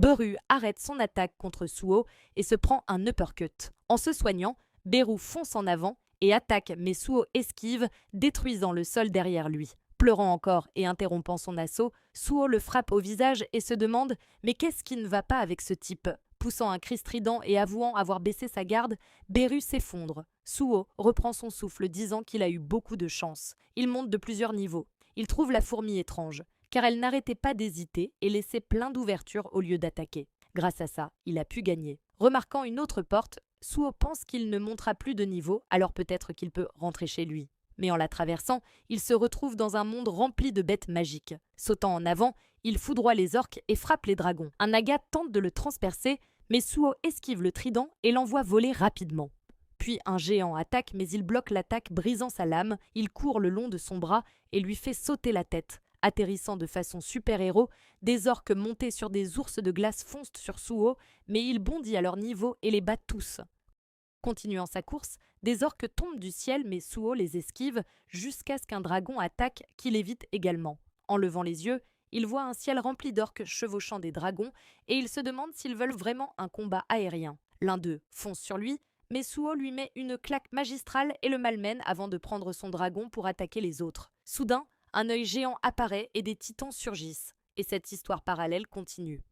Beru arrête son attaque contre Suo et se prend un uppercut. En se soignant, Beru fonce en avant et attaque, mais Suo esquive, détruisant le sol derrière lui. Pleurant encore et interrompant son assaut, Suo le frappe au visage et se demande « Mais qu'est-ce qui ne va pas avec ce type ?» Poussant un cri strident et avouant avoir baissé sa garde, Beru s'effondre. Suo reprend son souffle, disant qu'il a eu beaucoup de chance. Il monte de plusieurs niveaux. Il trouve la fourmi étrange, car elle n'arrêtait pas d'hésiter et laissait plein d'ouvertures au lieu d'attaquer. Grâce à ça, il a pu gagner. Remarquant une autre porte, Suo pense qu'il ne montera plus de niveau, alors peut-être qu'il peut rentrer chez lui. Mais en la traversant, il se retrouve dans un monde rempli de bêtes magiques. Sautant en avant, il foudroie les orques et frappe les dragons. Un naga tente de le transpercer, mais Suo esquive le trident et l'envoie voler rapidement. Puis un géant attaque, mais il bloque l'attaque, brisant sa lame. Il court le long de son bras et lui fait sauter la tête. Atterrissant de façon super-héros, des orques montés sur des ours de glace foncent sur Suo, mais il bondit à leur niveau et les bat tous. Continuant sa course, des orques tombent du ciel, mais Suo les esquive jusqu'à ce qu'un dragon attaque qui l'évite également. En levant les yeux, il voit un ciel rempli d'orques chevauchant des dragons et il se demande s'ils veulent vraiment un combat aérien. L'un d'eux fonce sur lui, mais Suo lui met une claque magistrale et le malmène avant de prendre son dragon pour attaquer les autres. Soudain, un œil géant apparaît et des titans surgissent. Et cette histoire parallèle continue.